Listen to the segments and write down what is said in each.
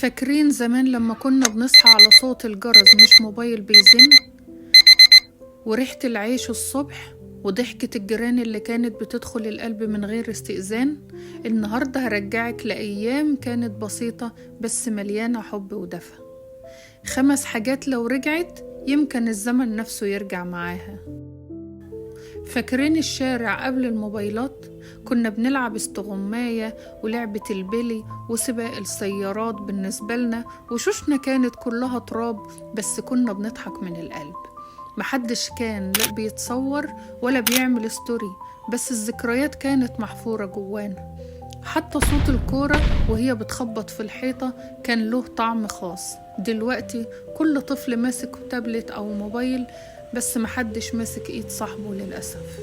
فاكرين زمان لما كنا بنصحى على صوت الجرس مش موبايل بيزن، وريحة العيش الصبح، وضحكة الجيران اللي كانت بتدخل القلب من غير استئذان؟ النهاردة هرجعك لأيام كانت بسيطة بس مليانة حب ودفى. 5 حاجات لو رجعت يمكن الزمن نفسه يرجع معاها. فاكرين الشارع قبل الموبايلات؟ كنا بنلعب استغماية ولعبة البلي وسباق السيارات. بالنسبة لنا وشوشنا كانت كلها تراب، بس كنا بنضحك من القلب. محدش كان لا بيتصور ولا بيعمل ستوري، بس الذكريات كانت محفورة جوانا. حتى صوت الكورة وهي بتخبط في الحيطة كان له طعم خاص. دلوقتي كل طفل ماسك تابلت أو موبايل، بس محدش ماسك ايد صاحبه للأسف.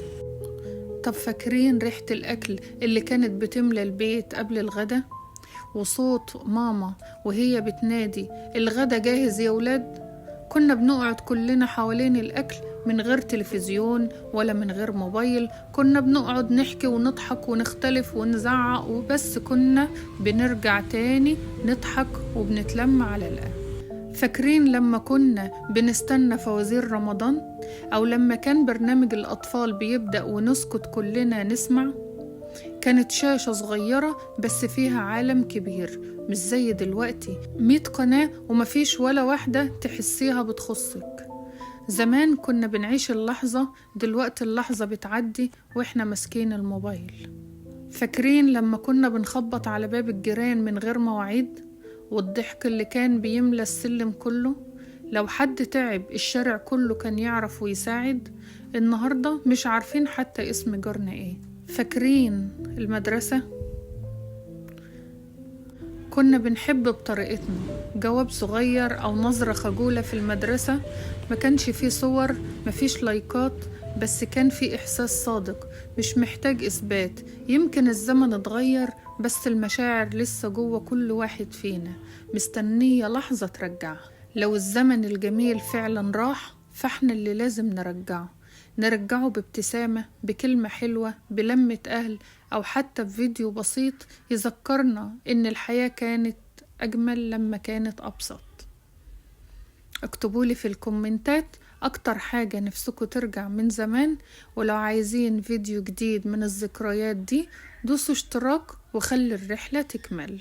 طب فاكرين ريحة الأكل اللي كانت بتملى البيت قبل الغدا؟ وصوت ماما وهي بتنادي الغدا جاهز يا ولاد؟ كنا بنقعد كلنا حوالين الأكل من غير تلفزيون ولا من غير موبايل. كنا بنقعد نحكي ونضحك ونختلف ونزعق، وبس كنا بنرجع تاني نضحك وبنتلم على الأكل. فاكرين لما كنا بنستنى فوازير رمضان، أو لما كان برنامج الأطفال بيبدأ ونسكت كلنا نسمع؟ كانت شاشة صغيرة بس فيها عالم كبير، مش زي دلوقتي 100 قناة ومفيش ولا واحدة تحسيها بتخصك. زمان كنا بنعيش اللحظة، دلوقتي اللحظة بتعدي وإحنا ماسكين الموبايل. فاكرين لما كنا بنخبط على باب الجيران من غير مواعيد، والضحك اللي كان بيملى السلم كله؟ لو حد تعب الشارع كله كان يعرف ويساعد. النهاردة مش عارفين حتى اسم جارنا ايه. فاكرين المدرسة؟ كنا بنحب بطريقتنا جواب صغير أو نظرة خجولة في المدرسة. ما كانش فيه صور، مفيش لايكات، بس كان فيه إحساس صادق مش محتاج إثبات. يمكن الزمن اتغير بس المشاعر لسه جوه كل واحد فينا، مستنية لحظة ترجعها. لو الزمن الجميل فعلا راح، فاحنا اللي لازم نرجعه بابتسامة، بكلمة حلوة، بلمة أهل، أو حتى بفيديو بسيط يذكرنا إن الحياة كانت أجمل لما كانت أبسط. اكتبولي في الكومنتات أكتر حاجة نفسكوا ترجع من زمان، ولو عايزين فيديو جديد من الذكريات دي دوسوا اشتراك وخلي الرحلة تكمل.